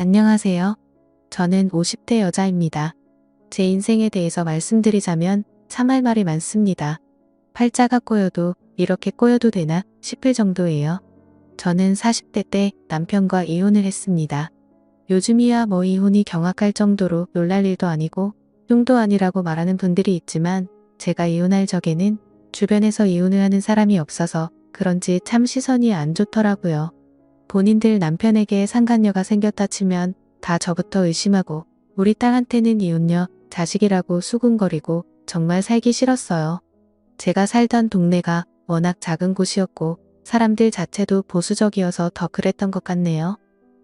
안녕하세요. 저는 50대 여자입니다. 제 인생에 대해서 말씀드리자면 참 할 말이 많습니다. 팔자가 꼬여도 이렇게 꼬여도 되나 싶을 정도예요. 저는 40대 때 남편과 이혼을 했습니다. 요즘이야 뭐 이혼이 경악할 정도로 놀랄 일도 아니고 흉도 아니라고 말하는 분들이 있지만 제가 이혼할 적에는 주변에서 이혼을 하는 사람이 없어서 그런지 참 시선이 안 좋더라고요. 본인들 남편에게 상간녀가 생겼다 치면 다 저부터 의심하고 우리 딸한테는 이혼녀, 자식이라고 수군거리고 정말 살기 싫었어요. 제가 살던 동네가 워낙 작은 곳이었고 사람들 자체도 보수적이어서 더 그랬던 것 같네요.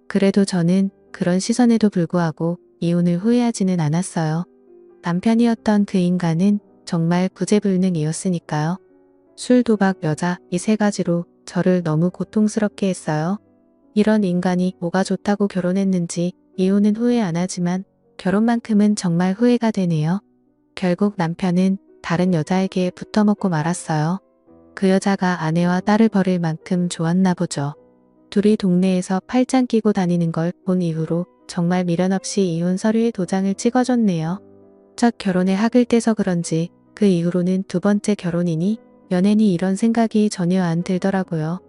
그래도 저는 그런 시선에도 불구하고 이혼을 후회하지는 않았어요. 남편이었던 그 인간은 정말 구제불능이었으니까요. 술, 도박, 여자 이 세 가지로 저를 너무 고통스럽게 했어요. 이런 인간이 뭐가 좋다고 결혼했는지 이혼은 후회 안 하지만 결혼만큼은 정말 후회가 되네요. 결국 남편은 다른 여자에게 붙어먹고 말았어요. 그 여자가 아내와 딸을 버릴 만큼 좋았나 보죠. 둘이 동네에서 팔짱 끼고 다니는 걸 본 이후로 정말 미련 없이 이혼 서류에 도장을 찍어줬네요. 첫 결혼에 학을 떼서 그런지 그 이후로는 두 번째 결혼이니 연애니 이런 생각이 전혀 안 들더라고요.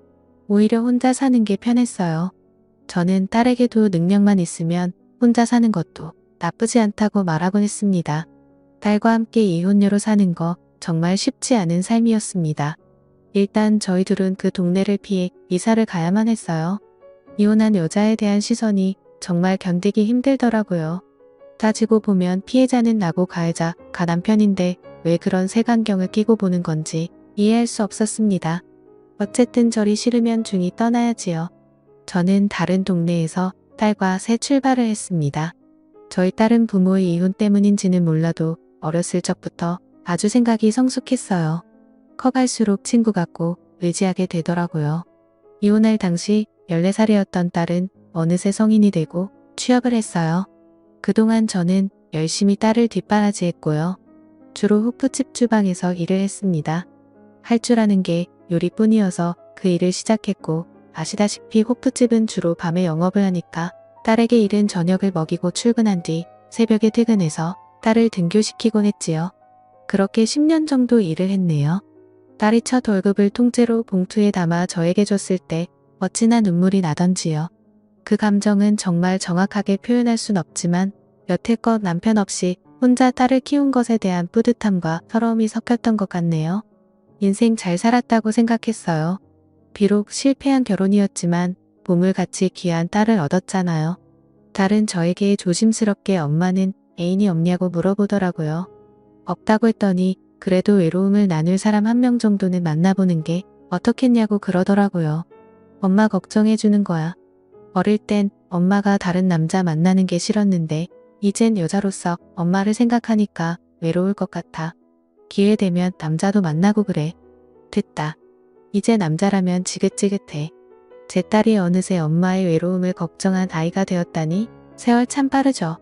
오히려 혼자 사는 게 편했어요. 저는 딸에게도 능력만 있으면 혼자 사는 것도 나쁘지 않다고 말하곤 했습니다. 딸과 함께 이혼녀로 사는 거 정말 쉽지 않은 삶이었습니다. 일단 저희 둘은 그 동네를 피해 이사를 가야만 했어요. 이혼한 여자에 대한 시선이 정말 견디기 힘들더라고요. 따지고 보면 피해자는 나고 가해자가 남편인데 왜 그런 색안경을 끼고 보는 건지 이해할 수 없었습니다. 어쨌든 저리 싫으면 중이 떠나야지요. 저는 다른 동네에서 딸과 새 출발을 했습니다. 저희 딸은 부모의 이혼 때문인지는 몰라도 어렸을 적부터 아주 생각이 성숙했어요. 커갈수록 친구 같고 의지하게 되더라고요. 이혼할 당시 14살이었던 딸은 어느새 성인이 되고 취업을 했어요. 그동안 저는 열심히 딸을 뒷바라지했고요. 주로 호프집 주방에서 일을 했습니다. 할 줄 아는 게 요리뿐이어서 그 일을 시작했고 아시다시피 호프집은 주로 밤에 영업을 하니까 딸에게 이른 저녁을 먹이고 출근한 뒤 새벽에 퇴근해서 딸을 등교시키곤 했지요. 그렇게 10년 정도 일을 했네요. 딸이 첫 월급을 통째로 봉투에 담아 저에게 줬을 때 어찌나 눈물이 나던지요. 그 감정은 정말 정확하게 표현할 순 없지만 여태껏 남편 없이 혼자 딸을 키운 것에 대한 뿌듯함과 서러움이 섞였던 것 같네요. 인생 잘 살았다고 생각했어요. 비록 실패한 결혼이었지만 보물같이 귀한 딸을 얻었잖아요. 딸은 저에게 조심스럽게 엄마는 애인이 없냐고 물어보더라고요. 없다고 했더니 그래도 외로움을 나눌 사람 한 명 정도는 만나보는 게 어떻겠냐고 그러더라고요. 엄마 걱정해주는 거야. 어릴 땐 엄마가 다른 남자 만나는 게 싫었는데 이젠 여자로서 엄마를 생각하니까 외로울 것 같아. 기회 되면 남자도 만나고 그래. 됐다. 이제 남자라면 지긋지긋해. 제 딸이 어느새 엄마의 외로움을 걱정한 아이가 되었다니 세월 참 빠르죠.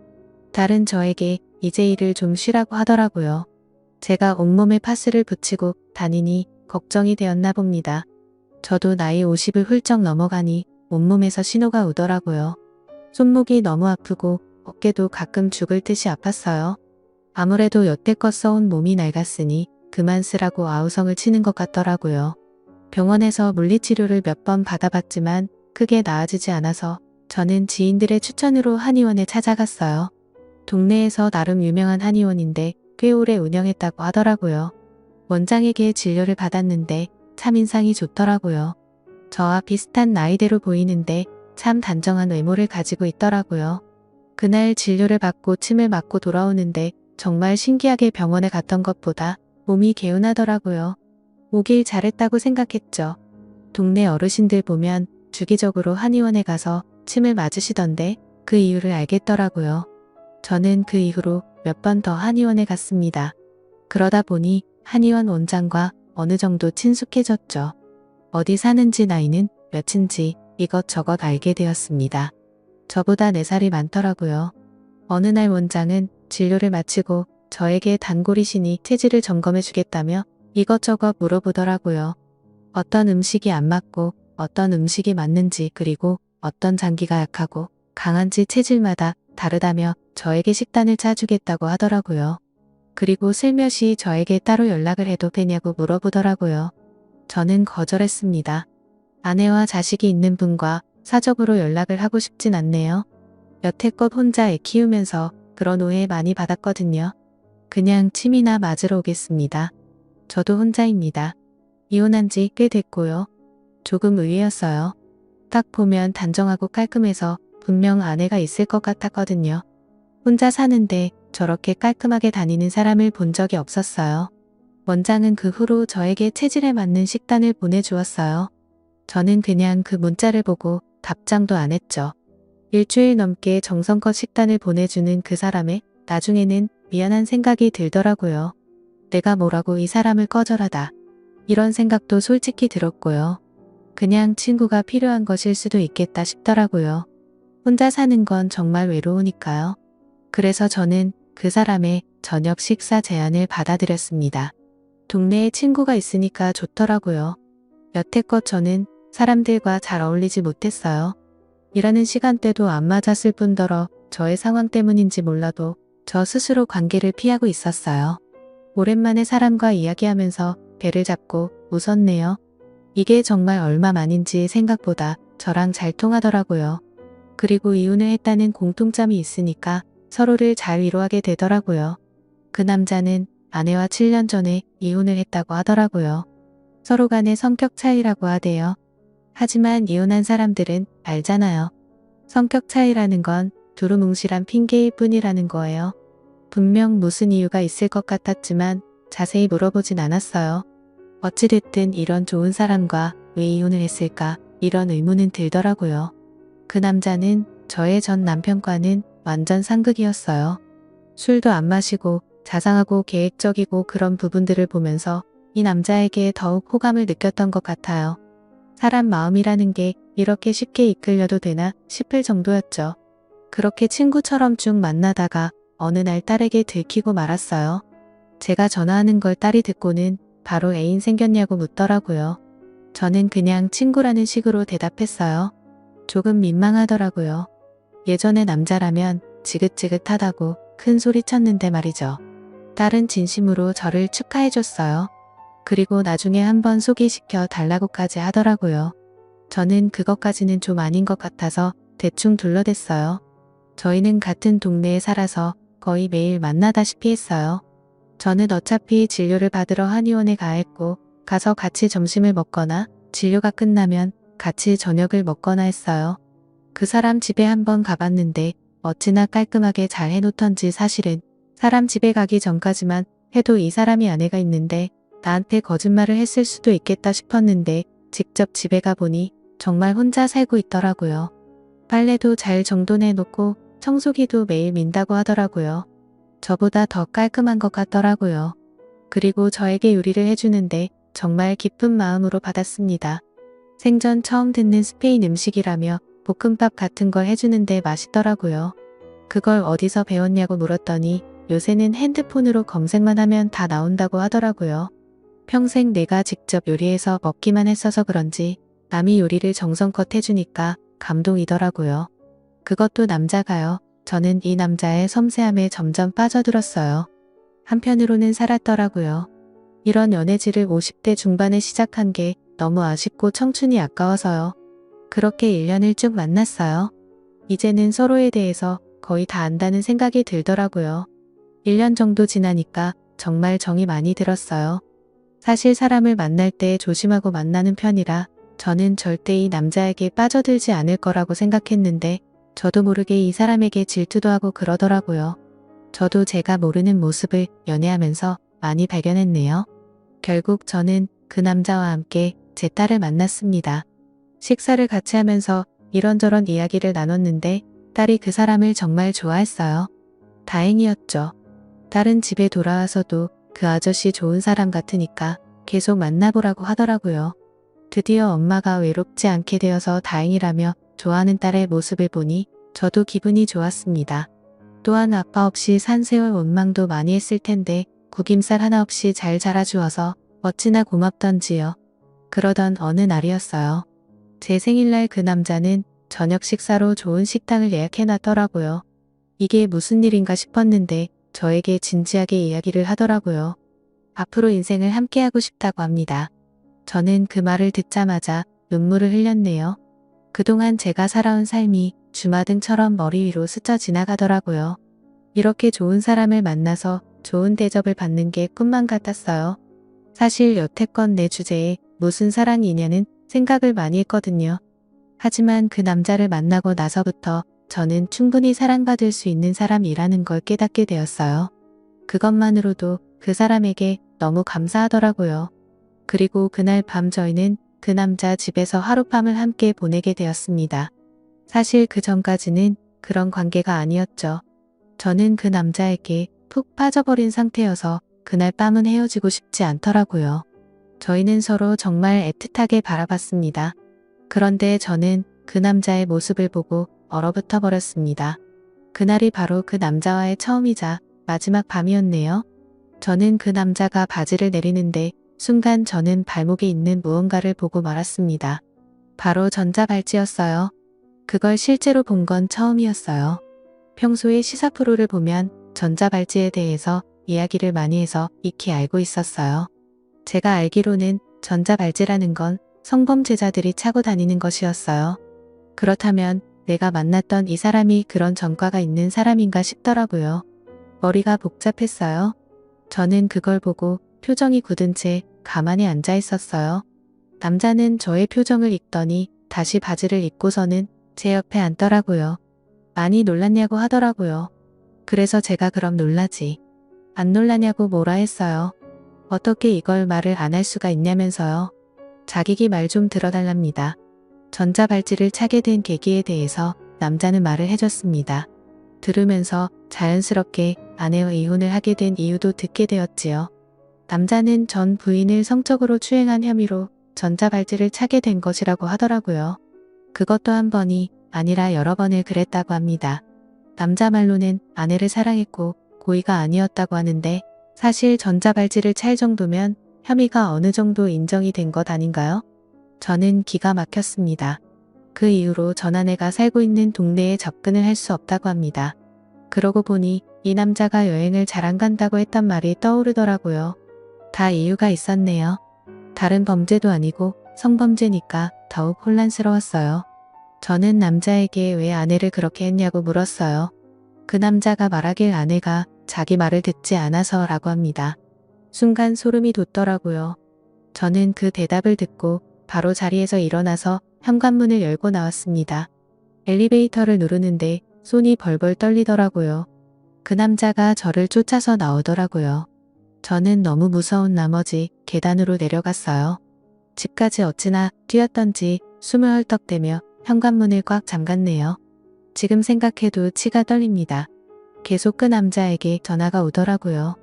딸은 저에게 이제 일을 좀 쉬라고 하더라고요. 제가 온몸에 파스를 붙이고 다니니 걱정이 되었나 봅니다. 저도 나이 50을 훌쩍 넘어가니 온몸에서 신호가 오더라고요. 손목이 너무 아프고 어깨도 가끔 죽을 듯이 아팠어요. 아무래도 여태껏 써온 몸이 낡았으니 그만 쓰라고 아우성을 치는 것 같더라고요. 병원에서 물리치료를 몇 번 받아봤지만 크게 나아지지 않아서 저는 지인들의 추천으로 한의원에 찾아갔어요. 동네에서 나름 유명한 한의원인데 꽤 오래 운영했다고 하더라고요. 원장에게 진료를 받았는데 참 인상이 좋더라고요. 저와 비슷한 나이대로 보이는데 참 단정한 외모를 가지고 있더라고요. 그날 진료를 받고 침을 맞고 돌아오는데 정말 신기하게 병원에 갔던 것보다 몸이 개운하더라고요. 오길 잘했다고 생각했죠. 동네 어르신들 보면 주기적으로 한의원에 가서 침을 맞으시던데 그 이유를 알겠더라고요. 저는 그 이후로 몇 번 더 한의원에 갔습니다. 그러다 보니 한의원 원장과 어느 정도 친숙해졌죠. 어디 사는지 나이는 몇인지 이것저것 알게 되었습니다. 저보다 4살이 많더라고요. 어느 날 원장은 진료를 마치고 저에게 단골이시니 체질을 점검해 주겠다며 이것저것 물어보더라고요. 어떤 음식이 안 맞고 어떤 음식이 맞는지 그리고 어떤 장기가 약하고 강아지 체질마다 다르다며 저에게 식단을 짜주겠다고 하더라고요. 그리고 슬며시 저에게 따로 연락을 해도 되냐고 물어보더라고요. 저는 거절했습니다. 아내와 자식이 있는 분과 사적으로 연락을 하고 싶진 않네요. 여태껏 혼자 애 키우면서 그런 오해 많이 받았거든요. 그냥 침이나 맞으러 오겠습니다. 저도 혼자입니다. 이혼한 지 꽤 됐고요. 조금 의외였어요. 딱 보면 단정하고 깔끔해서 분명 아내가 있을 것 같았거든요. 혼자 사는데 저렇게 깔끔하게 다니는 사람을 본 적이 없었어요. 원장은 그 후로 저에게 체질에 맞는 식단을 보내주었어요. 저는 그냥 그 문자를 보고 답장도 안 했죠. 일주일 넘게 정성껏 식단을 보내주는 그 사람에 나중에는 미안한 생각이 들더라고요. 내가 뭐라고 이 사람을 거절하다. 이런 생각도 솔직히 들었고요. 그냥 친구가 필요한 것일 수도 있겠다 싶더라고요. 혼자 사는 건 정말 외로우니까요. 그래서 저는 그 사람의 저녁 식사 제안을 받아들였습니다. 동네에 친구가 있으니까 좋더라고요. 여태껏 저는 사람들과 잘 어울리지 못했어요. 일하는 시간대도 안 맞았을 뿐더러 저의 상황 때문인지 몰라도 저 스스로 관계를 피하고 있었어요. 오랜만에 사람과 이야기하면서 배를 잡고 웃었네요. 이게 정말 얼마만인지 생각보다 저랑 잘 통하더라고요. 그리고 이혼을 했다는 공통점이 있으니까 서로를 잘 위로하게 되더라고요. 그 남자는 아내와 7년 전에 이혼을 했다고 하더라고요. 서로 간의 성격 차이라고 하대요. 하지만 이혼한 사람들은 알잖아요. 성격 차이라는 건 두루뭉실한 핑계일 뿐이라는 거예요. 분명 무슨 이유가 있을 것 같았지만 자세히 물어보진 않았어요. 어찌됐든 이런 좋은 사람과 왜 이혼을 했을까 이런 의문은 들더라고요. 그 남자는 저의 전 남편과는 완전 상극이었어요. 술도 안 마시고 자상하고 계획적이고 그런 부분들을 보면서 이 남자에게 더욱 호감을 느꼈던 것 같아요. 사람 마음이라는 게 이렇게 쉽게 이끌려도 되나 싶을 정도였죠. 그렇게 친구처럼 쭉 만나다가 어느 날 딸에게 들키고 말았어요. 제가 전화하는 걸 딸이 듣고는 바로 애인 생겼냐고 묻더라고요. 저는 그냥 친구라는 식으로 대답했어요. 조금 민망하더라고요. 예전에 남자라면 지긋지긋하다고 큰 소리 쳤는데 말이죠. 딸은 진심으로 저를 축하해줬어요. 그리고 나중에 한번 소개시켜 달라고까지 하더라고요. 저는 그것까지는 좀 아닌 것 같아서 대충 둘러댔어요. 저희는 같은 동네에 살아서 거의 매일 만나다시피 했어요. 저는 어차피 진료를 받으러 한의원에 가야 했고 가서 같이 점심을 먹거나 진료가 끝나면 같이 저녁을 먹거나 했어요. 그 사람 집에 한번 가봤는데 어찌나 깔끔하게 잘 해놓던지 사실은 사람 집에 가기 전까지만 해도 이 사람이 아내가 있는데 나한테 거짓말을 했을 수도 있겠다 싶었는데 직접 집에 가보니 정말 혼자 살고 있더라고요. 빨래도 잘 정돈해놓고 청소기도 매일 민다고 하더라고요. 저보다 더 깔끔한 것 같더라고요. 그리고 저에게 요리를 해주는데 정말 기쁜 마음으로 받았습니다. 생전 처음 듣는 스페인 음식이라며 볶음밥 같은 걸 해주는데 맛있더라고요. 그걸 어디서 배웠냐고 물었더니 요새는 핸드폰으로 검색만 하면 다 나온다고 하더라고요. 평생 내가 직접 요리해서 먹기만 했어서 그런지 남이 요리를 정성껏 해주니까 감동이더라고요. 그것도 남자가요. 저는 이 남자의 섬세함에 점점 빠져들었어요. 한편으로는 살았더라고요. 이런 연애질을 50대 중반에 시작한 게 너무 아쉽고 청춘이 아까워서요. 그렇게 1년을 쭉 만났어요. 이제는 서로에 대해서 거의 다 안다는 생각이 들더라고요. 1년 정도 지나니까 정말 정이 많이 들었어요. 사실 사람을 만날 때 조심하고 만나는 편이라 저는 절대 이 남자에게 빠져들지 않을 거라고 생각했는데 저도 모르게 이 사람에게 질투도 하고 그러더라고요. 저도 제가 모르는 모습을 연애하면서 많이 발견했네요. 결국 저는 그 남자와 함께 제 딸을 만났습니다. 식사를 같이 하면서 이런저런 이야기를 나눴는데 딸이 그 사람을 정말 좋아했어요. 다행이었죠. 딸은 집에 돌아와서도 그 아저씨 좋은 사람 같으니까 계속 만나보라고 하더라고요. 드디어 엄마가 외롭지 않게 되어서 다행이라며 좋아하는 딸의 모습을 보니 저도 기분이 좋았습니다. 또한 아빠 없이 산 세월 원망도 많이 했을 텐데 구김살 하나 없이 잘 자라주어서 어찌나 고맙던지요. 그러던 어느 날이었어요. 제 생일날 그 남자는 저녁 식사로 좋은 식당을 예약해놨더라고요. 이게 무슨 일인가 싶었는데 저에게 진지하게 이야기를 하더라고요. 앞으로 인생을 함께하고 싶다고 합니다. 저는 그 말을 듣자마자 눈물을 흘렸네요. 그동안 제가 살아온 삶이 주마등처럼 머리 위로 스쳐 지나가더라고요. 이렇게 좋은 사람을 만나서 좋은 대접을 받는 게 꿈만 같았어요. 사실 여태껏 내 주제에 무슨 사랑이냐는 생각을 많이 했거든요. 하지만 그 남자를 만나고 나서부터 저는 충분히 사랑받을 수 있는 사람이라는 걸 깨닫게 되었어요. 그것만으로도 그 사람에게 너무 감사하더라고요. 그리고 그날 밤 저희는 그 남자 집에서 하룻밤을 함께 보내게 되었습니다. 사실 그 전까지는 그런 관계가 아니었죠. 저는 그 남자에게 푹 빠져버린 상태여서 그날 밤은 헤어지고 싶지 않더라고요. 저희는 서로 정말 애틋하게 바라봤습니다. 그런데 저는 그 남자의 모습을 보고 얼어붙어 버렸습니다. 그날이 바로 그 남자와의 처음이자 마지막 밤이었네요. 저는 그 남자가 바지를 내리는데 순간 저는 발목에 있는 무언가를 보고 말았습니다. 바로 전자발찌였어요. 그걸 실제로 본 건 처음이었어요. 평소에 시사 프로를 보면 전자발찌에 대해서 이야기를 많이 해서 익히 알고 있었어요. 제가 알기로는 전자발찌라는 건 성범죄자들이 차고 다니는 것이었어요. 그렇다면 내가 만났던 이 사람이 그런 전과가 있는 사람인가 싶더라고요. 머리가 복잡했어요. 저는 그걸 보고 표정이 굳은 채 가만히 앉아 있었어요. 남자는 저의 표정을 읽더니 다시 바지를 입고서는 제 옆에 앉더라고요. 많이 놀랐냐고 하더라고요. 그래서 제가 그럼 놀라지. 안 놀라냐고 뭐라 했어요. 어떻게 이걸 말을 안 할 수가 있냐면서요. 자기기 말 좀 들어달랍니다. 전자발찌를 차게 된 계기에 대해서 남자는 말을 해줬습니다. 들으면서 자연스럽게 아내와 이혼을 하게 된 이유도 듣게 되었지요. 남자는 전 부인을 성적으로 추행한 혐의로 전자발찌를 차게 된 것이라고 하더라고요. 그것도 한 번이 아니라 여러 번을 그랬다고 합니다. 남자 말로는 아내를 사랑했고 고의가 아니었다고 하는데 사실 전자발찌를 찰 정도면 혐의가 어느 정도 인정이 된 것 아닌가요? 저는 기가 막혔습니다. 그 이후로 전 아내가 살고 있는 동네에 접근을 할 수 없다고 합니다. 그러고 보니 이 남자가 여행을 잘 안 간다고 했단 말이 떠오르더라고요. 다 이유가 있었네요. 다른 범죄도 아니고 성범죄니까 더욱 혼란스러웠어요. 저는 남자에게 왜 아내를 그렇게 했냐고 물었어요. 그 남자가 말하길 아내가 자기 말을 듣지 않아서라고 합니다. 순간 소름이 돋더라고요. 저는 그 대답을 듣고 바로 자리에서 일어나서 현관문을 열고 나왔습니다. 엘리베이터를 누르는데 손이 벌벌 떨리더라고요. 그 남자가 저를 쫓아서 나오더라고요. 저는 너무 무서운 나머지 계단으로 내려갔어요. 집까지 어찌나 뛰었던지 숨을 헐떡대며 현관문을 꽉 잠갔네요. 지금 생각해도 치가 떨립니다. 계속 그 남자에게 전화가 오더라고요.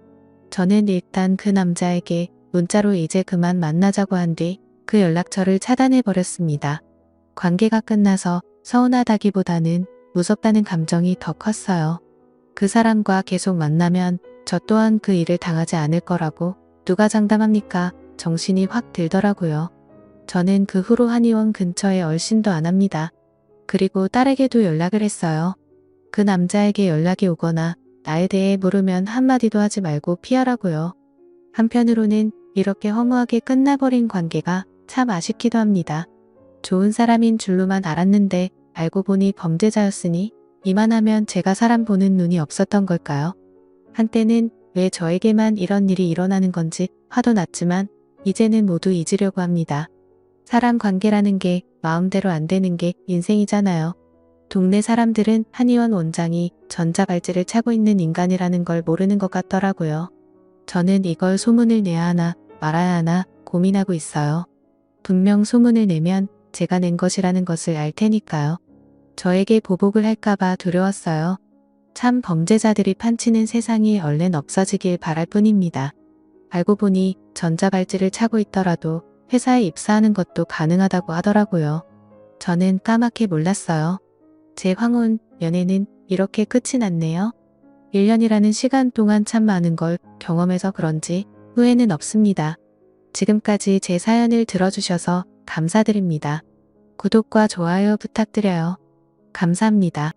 저는 일단 그 남자에게 문자로 이제 그만 만나자고 한 뒤 그 연락처를 차단해버렸습니다. 관계가 끝나서 서운하다기보다는 무섭다는 감정이 더 컸어요. 그 사람과 계속 만나면 저 또한 그 일을 당하지 않을 거라고 누가 장담합니까? 정신이 확 들더라고요. 저는 그 후로 한의원 근처에 얼씬도 안 합니다. 그리고 딸에게도 연락을 했어요. 그 남자에게 연락이 오거나 나에 대해 물으면 한마디도 하지 말고 피하라고요. 한편으로는 이렇게 허무하게 끝나버린 관계가 참 아쉽기도 합니다. 좋은 사람인 줄로만 알았는데 알고 보니 범죄자였으니 이만하면 제가 사람 보는 눈이 없었던 걸까요? 한때는 왜 저에게만 이런 일이 일어나는 건지 화도 났지만 이제는 모두 잊으려고 합니다. 사람 관계라는 게 마음대로 안 되는 게 인생이잖아요. 동네 사람들은 한의원 원장이 전자발찌를 차고 있는 인간이라는 걸 모르는 것 같더라고요. 저는 이걸 소문을 내야 하나 말아야 하나 고민하고 있어요. 분명 소문을 내면 제가 낸 것이라는 것을 알 테니까요. 저에게 보복을 할까봐 두려웠어요. 참 범죄자들이 판치는 세상이 얼른 없어지길 바랄 뿐입니다. 알고 보니 전자발찌를 차고 있더라도 회사에 입사하는 것도 가능하다고 하더라고요. 저는 까맣게 몰랐어요. 제 황혼 연애는 이렇게 끝이 났네요. 1년이라는 시간 동안 참 많은 걸 경험해서 그런지 후회는 없습니다. 지금까지 제 사연을 들어주셔서 감사드립니다. 구독과 좋아요 부탁드려요. 감사합니다.